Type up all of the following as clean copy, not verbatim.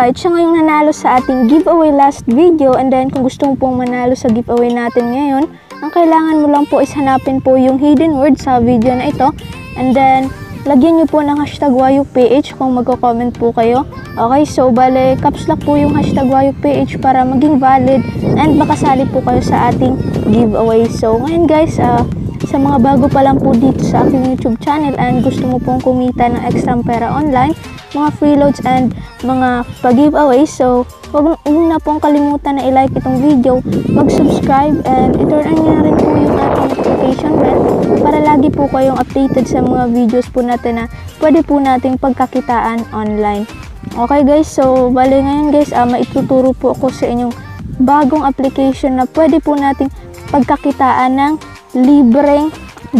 Alright, siya ngayong nanalo sa ating giveaway last video, and then kung gusto mo pong manalo sa giveaway natin ngayon, ang kailangan mo lang po is hanapin po yung hidden word sa video na ito, and then lagyan nyo po ng hashtag WayukPH kung magko-comment po kayo. Okay, so bale, caps lock po yung hashtag WayukPH para maging valid and makasali po kayo sa ating giveaway. So ngayon guys, sa mga bago pa lang po dito sa aking YouTube channel and gusto mo pong kumita ng extra pera online, mga freeloads and mga pag-giveaway, so huwag na pong kalimutan na i-like itong video, mag-subscribe, and i-turn on nyo na rin po yung ating notification bell para lagi po kayong updated sa mga videos po natin na pwede po nating pagkakitaan online. Okay guys, so bali ngayon guys, maituturo po ako sa inyong bagong application na pwede po nating pagkakitaan ng libreng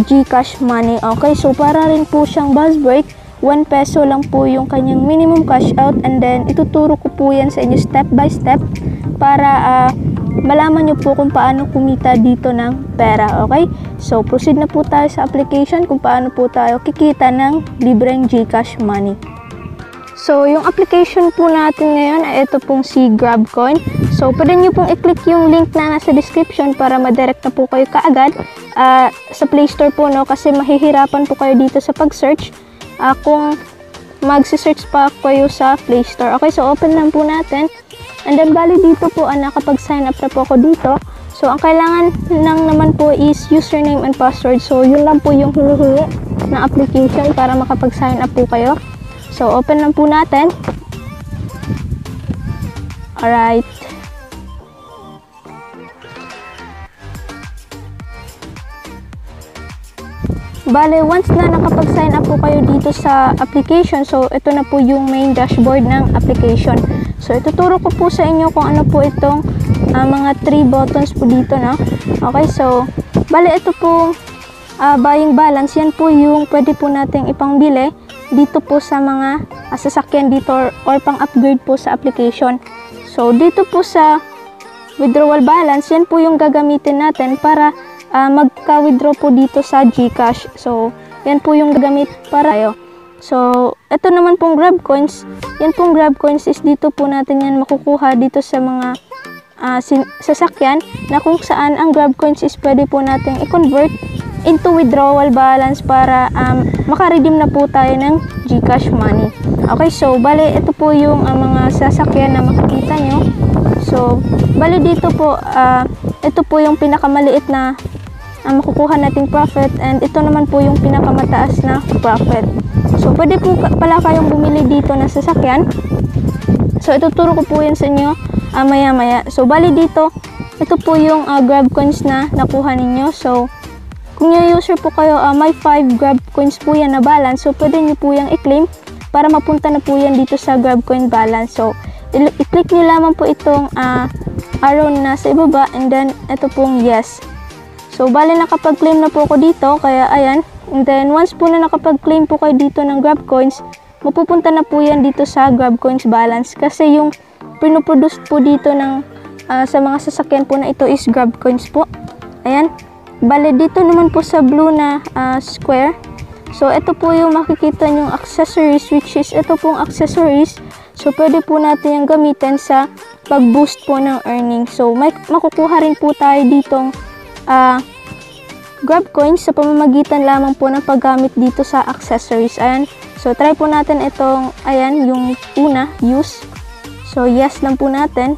GCash money. Okay, so para rin po siyang buzz break, 1 peso lang po yung kanyang minimum cash out, and then ituturo ko po yan sa inyo step by step para malaman nyo po kung paano kumita dito ng pera. Okay, so proceed na po tayo sa application kung paano po tayo kikita ng libreng GCash money. So yung application po natin ngayon ay ito pong si GrabCoin. So pwede nyo pong i-click yung link na nasa description para madirect na po kayo kaagad sa Play Store po, no, kasi mahihirapan po kayo dito sa pag-search kung magsi-search pa kayo sa Play Store. Okay, so open lang po natin, and then bali dito po nakapag-sign up na po ako dito. So ang kailangan lang naman po is username and password. So yun lang po yung hinihingi ng application para makapag-sign up po kayo. So open lang po natin. Alright. Bale, once na nakapag-sign up po kayo dito sa application, so ito na po yung main dashboard ng application. So ituturo ko po sa inyo kung ano po itong mga 3 buttons po dito, no? Okay, so bale ito po buying balance, yan po yung pwede po nating ipangbili dito po sa mga sasakyan dito or pang-upgrade po sa application. So dito po sa withdrawal balance, yan po yung gagamitin natin para magka-withdraw po dito sa GCash. So, yan po yung gagamit para tayo. So, ito naman pong GrabCoins. Yan pong GrabCoins is dito po natin yan makukuha dito sa mga sasakyan na kung saan ang GrabCoins is pwede po natin i-convert into withdrawal balance para makaredeem na po tayo ng GCash money. Okay, so bale ito po yung mga sasakyan na makikita nyo. So, bale dito po, ito po yung pinakamaliit na makukuha nating profit, and ito naman po yung pinakamataas na profit. So pwede po pala kayong bumili dito na sasakyan. So ituturo ko po yan sa inyo maya maya. So bali dito, ito po yung GrabCoins na nakuha ninyo. So kung yung user po kayo, may 5 GrabCoins po yan na balance. So pwede nyo po yung i-claim para mapunta na po yan dito sa GrabCoin balance. So i-click nyo lamang po itong arrow na sa ibaba, and then ito pong yes. So, bali nakapag-claim na po ako dito, kaya ayan. And then, once po na nakapag-claim po kayo dito ng GrabCoins, mapupunta na po yan dito sa GrabCoins balance. Kasi yung pinoproduce po dito ng, sa mga sasakyan po na ito is GrabCoins po. Ayan. Bali, dito naman po sa blue na square. So, ito po yung makikita yung accessories, which is ito pong accessories. So, pwede po natin yung gamitin sa pag-boost po ng earnings. So, makukuha rin po tayo ditong GrabCoins sa pamamagitan lamang po ng paggamit dito sa accessories. Ayan. So, try po natin itong, ayan, yung una, use. So, yes lang po natin.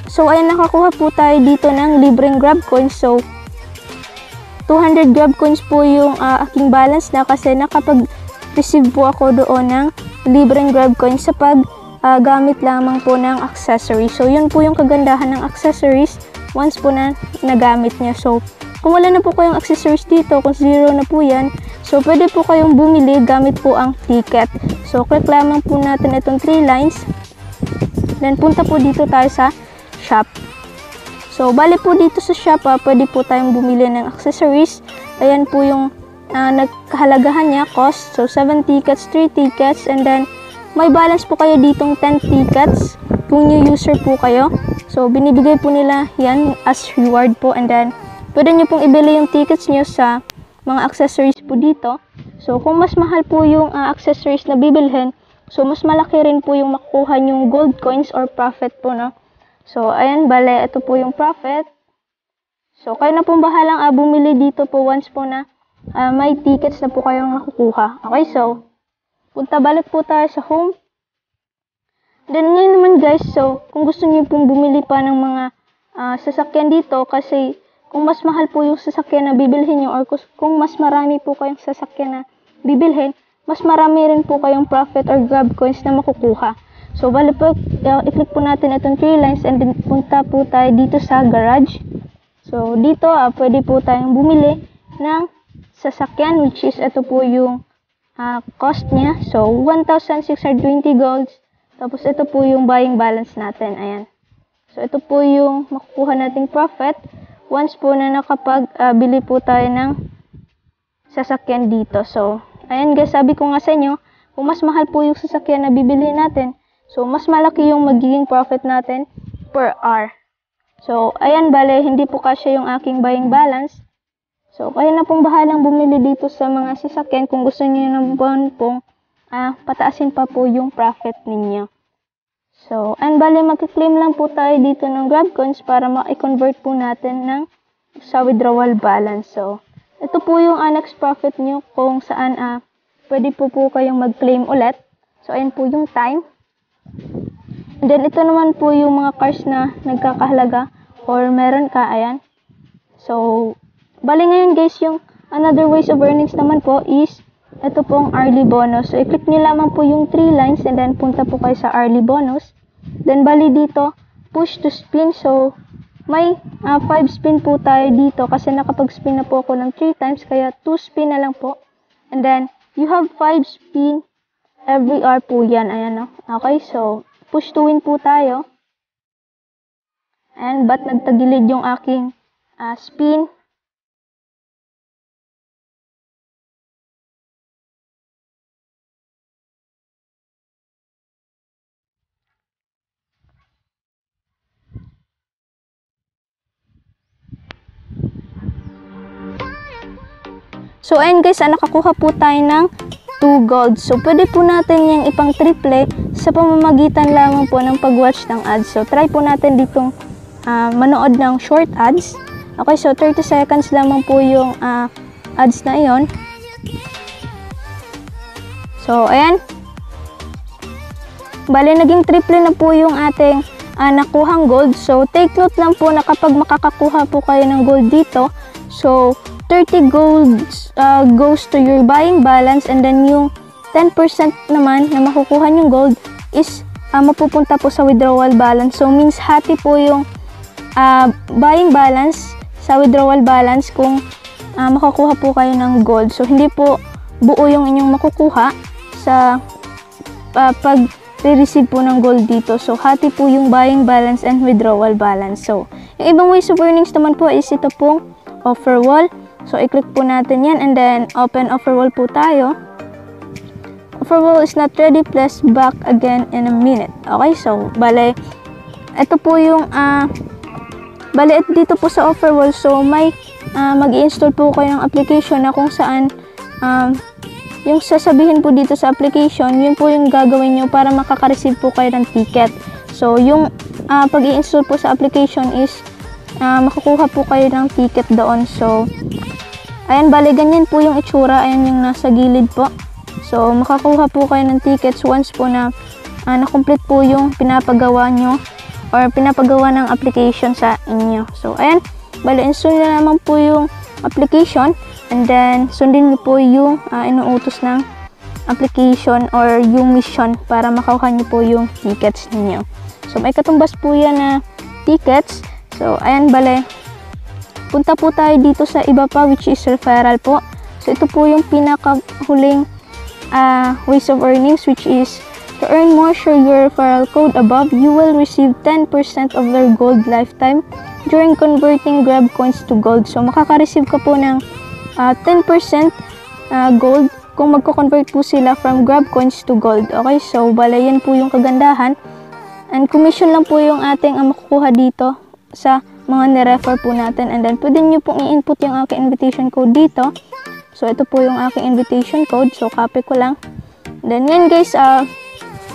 So, ayan, nakakuha po tayo dito ng libreng GrabCoins. So, 200 GrabCoins po yung aking balance na kasi nakapag-receive po ako doon ng libreng GrabCoins sa paggamit lamang po ng accessories. So, yun po yung kagandahan ng accessories once po na nagamit niya. So, kung wala na po kayong accessories dito, kung zero na po yan, so pwede po kayong bumili gamit po ang ticket. So, click lamang po natin itong 3 lines. Then, punta po dito tayo sa shop. So, bali po dito sa shop, pwede po tayong bumili ng accessories. Ayan po yung nagkahalagahan niya, cost. So, 7 tickets, 3 tickets, and then, may balance po kayo ditong 10 tickets kung new user po kayo. So, binibigay po nila yan as reward po, and then, pwede nyo pong ibili yung tickets nyo sa mga accessories po dito. So, kung mas mahal po yung accessories na bibilhin, So, mas malaki rin po yung makukuha yung gold coins or profit po, no? So, ayan, bale, ito po yung profit. So, kayo na pong bahalang bumili dito po once po na may tickets na po kayong nakukuha. Okay, so, punta balik po tayo sa home. Then, ngayon naman guys, so, kung gusto niyo pong bumili pa ng mga sasakyan dito, kasi kung mas mahal po yung sasakyan na bibilhin nyo or kung mas marami po kayong sasakyan na bibilhin, mas marami rin po kayong profit or grab coins na makukuha. So, bali po, i-click po natin itong 3 lines and then punta po tayo dito sa garage. So, dito, pwede po tayong bumili ng sasakyan, which is ito po yung cost niya. So, 1,620 golds. Tapos, ito po yung buying balance natin. Ayan. So, ito po yung makukuha nating profit once po na nakapag-bili po tayo ng sasakyan dito. So, ayan guys, sabi ko nga sa inyo, kung mas mahal po yung sasakyan na bibili natin, so, mas malaki yung magiging profit natin per hour. So, ayan, bale, hindi po kasya yung aking buying balance. So, kayo na pong bahalang bumili dito sa mga sasakyan kung gusto niyo naman pong pataasin pa po yung profit ninyo. So, and bale, mag-claim lang po tayo dito ng grab coins para ma-convert po natin sa withdrawal balance. So, ito po yung next profit nyo kung saan pwede po kayong mag-claim ulit. So, ayan po yung time. And then, ito naman po yung mga cars na nagkakahalaga or meron ka, ayan. So, bale ngayon guys, yung another ways of earnings naman po is ito pong early bonus. So, i-click nyo lamang po yung 3 lines and then punta po kayo sa early bonus. Then, bali dito, push to spin. So, may 5 spin po tayo dito kasi nakapag-spin na po ako ng 3 times. Kaya, 2 spin na lang po. And then, you have 5 spin every hour po yan. Ayan, no? Okay, so, push to win po tayo. And, ba't nagtagilid yung aking spin? So, ayun guys, nakakuha po tayo ng 2 gold. So, pwede po natin yung ipang triple sa pamamagitan lamang po ng pag-watch ng ads. So, try po natin ditong manood ng short ads. Okay, so 30 seconds lamang po yung ads na iyon. So, ayan. Bale, naging triple na po yung ating nakuhang gold. So, take note lang po na kapag makakakuha po kayo ng gold dito, so, 30 gold goes to your buying balance and then yung 10% naman na makukuha yung gold is mapupunta po sa withdrawal balance. So, means hati po yung buying balance sa withdrawal balance kung makukuha po kayo ng gold. So, hindi po buo yung inyong makukuha sa pag-receive po ng gold dito. So, hati po yung buying balance and withdrawal balance. So, yung ibang ways of earnings naman po is ito pong offer wall. So, i-click po natin yan and then open offer wall po tayo. Offer wall is not ready. Please back again in a minute. Okay, so, bale, ito po yung, bale, dito po sa offer wall, so, may mag-i-install po kayo ng application na kung saan, yung sasabihin po dito sa application, yun po yung gagawin nyo para makaka-receive po kayo ng ticket. So, yung pag-i-install po sa application is, makukuha po kayo ng ticket doon. So, ayan, bale, ganyan po yung itsura. Ayan yung nasa gilid po. So, makakuha po kayo ng tickets once po na na-complete po yung pinapagawa nyo or pinapagawa ng application sa inyo. So, ayan, bale, install na naman po yung application and then sundin nyo po yung inuutos ng application or yung mission para makuha nyo po yung tickets ninyo. So, may katumbas po yan na tickets. So, ayan, bale, punta po tayo dito sa iba pa, which is referral po. So, ito po yung pinakahuling ways of earnings, which is to earn more, share your referral code above. You will receive 10% of their gold lifetime during converting grab coins to gold. So, makaka-receive ka po ng 10% gold kung magko-convert po sila from grab coins to gold. Okay, so, bale, yan po yung kagandahan. And commission lang po yung ating makukuha dito sa mga nirefer po natin. And then, pwede nyo pong i-input yung aking invitation code dito. So, ito po yung aking invitation code. So, copy ko lang. And then, ngayon guys,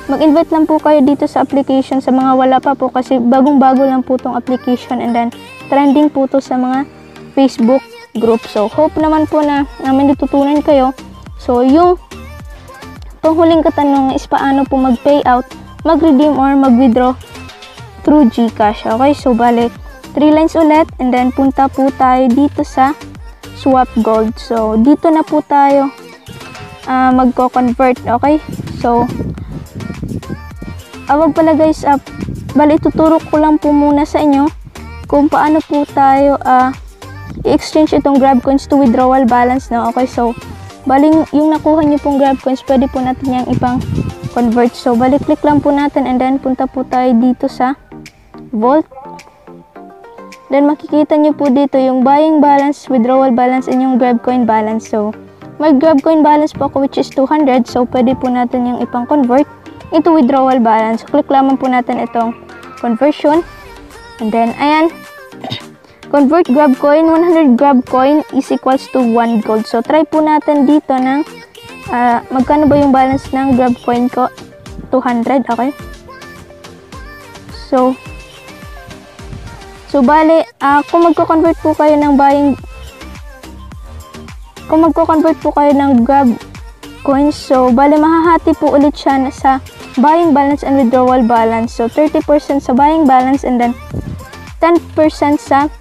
mag-invite lang po kayo dito sa application sa mga wala pa po kasi bagong-bago lang po tong application, and then trending po to sa mga Facebook group. So, hope naman po na may natutunan kayo. So, yung panghuling katanungan is paano po mag-payout, mag-redeem or mag-withdraw through GCash. Okay, so balik 3 lines ulit, and then punta po tayo dito sa swap gold. So, dito na po tayo magko-convert. Okay, so wag pala guys, bali tuturo ko lang po muna sa inyo kung paano po tayo i-exchange itong Grab Coins to withdrawal balance, no? Okay, so bali yung nakuha nyo pong Grab Coins, pwede po natin yung ipang convert. So bali click lang po natin, and then punta po tayo dito sa Vault. Then makikita nyo po dito yung buying balance, withdrawal balance, and yung Grab Coin balance. So may Grab Coin balance po ako which is 200, so pwede po natin yung ipang convert into withdrawal balance. So, click lamang po natin itong conversion, and then ayan, convert Grab Coin, 100 Grab Coin is equals to 1 gold. So try po natin dito ng magkano ba yung balance ng Grab Coin ko? 200. Okay, so bali, kung magko-convert po kayo ng Grab Coins, so bali mahahati po ulit siya sa buying balance and withdrawal balance. So 30% sa buying balance, and then 10% sa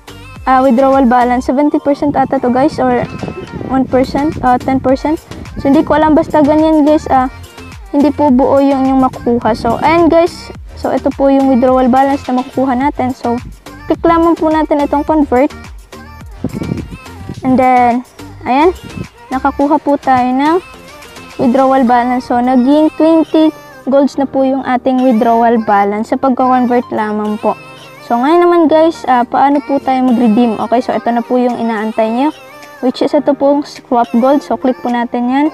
withdrawal balance. 70% ata to guys, or 1%, 10%. So hindi ko alam, basta ganyan guys, hindi po buo yung makukuha. So ayan guys, so ito po yung withdrawal balance na makukuha natin. So click lamang po natin itong convert, and then ayan, nakakuha po tayo ng withdrawal balance. So naging 20 golds na po yung ating withdrawal balance sa pagko-convert lamang po. So ngayon naman guys, paano po tayo mag-redeem? Okay, so ito na po yung inaantay nyo, which is ito po swap gold. So click po natin yan,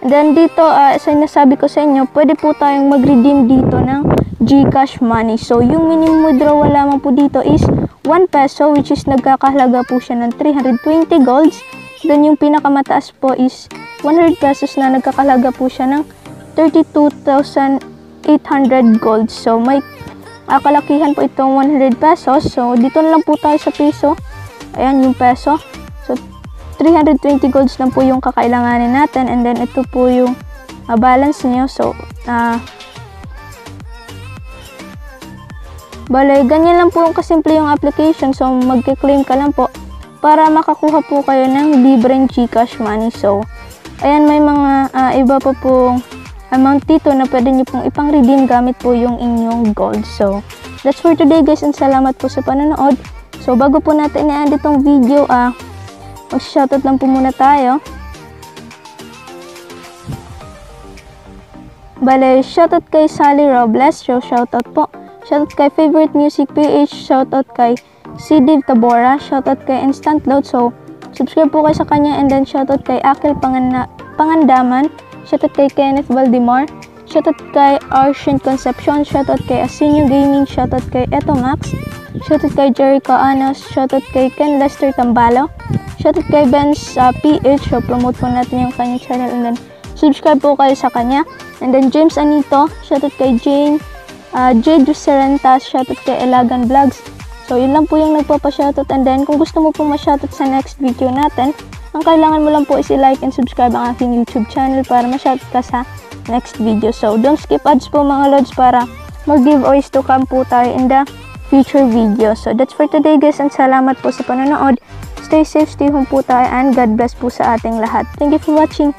and then dito, nasabi ko sa inyo, pwede po tayong mag-redeem dito ng GCash money. So yung minimum withdrawal lamang po dito is 1 peso, which is nagkakahalaga po siya ng 320 golds. Then yung pinakamataas po is 100 pesos na nagkakahalaga po siya ng 32,800 gold. So may kalakihan po itong 100 pesos. So dito na lang po tayo sa peso. Ayan yung peso. So 320 golds lang po yung kakailanganin natin, and then ito po yung balance niyo. So bale, ganyan lang po yung kasimple yung application. So magke-claim ka lang po para makakuha po kayo ng libreng GCash money. So ayan, may mga iba pa pong amount dito na pwede nyo pong ipang-redeem gamit po yung inyong gold. So that's for today guys, and salamat po sa panonood. So bago po natin i-end itong video, mag-shoutout lang po muna tayo. Bale, shoutout kay Sally Robles, so shoutout po. Shoutout kay Favorite Music PH, shoutout kay C. Div Tabora, shoutout kay Instant Load. So subscribe po kayo sa kanya, and then shoutout kay Akil Pangandaman, shoutout kay Kenneth Valdemar, shoutout kay Arshin Concepcion, shoutout kay Asinio Gaming, shoutout kay Eto Max, shoutout kay Jericho Anos, shoutout kay Ken Lester Tambalo, shoutout kay Benz PH. So promote po natin yung kanyang channel, and then subscribe po kayo sa kanya. And then James Anito, shoutout kay Jane Jade Serentas, shoutout kay Elagan Vlogs. So yun lang po yung nagpapa-shoutout, and then kung gusto mo pong ma-shoutout sa next video natin, ang kailangan mo lang po is i-like and subscribe ang aking YouTube channel para ma-shoutout ka sa next video. So don't skip ads po mga lods, para more giveaways to come po tayo in the future video. So that's for today guys, and salamat po sa panonood. Stay safe, stay home po tayo, and God bless po sa ating lahat. Thank you for watching.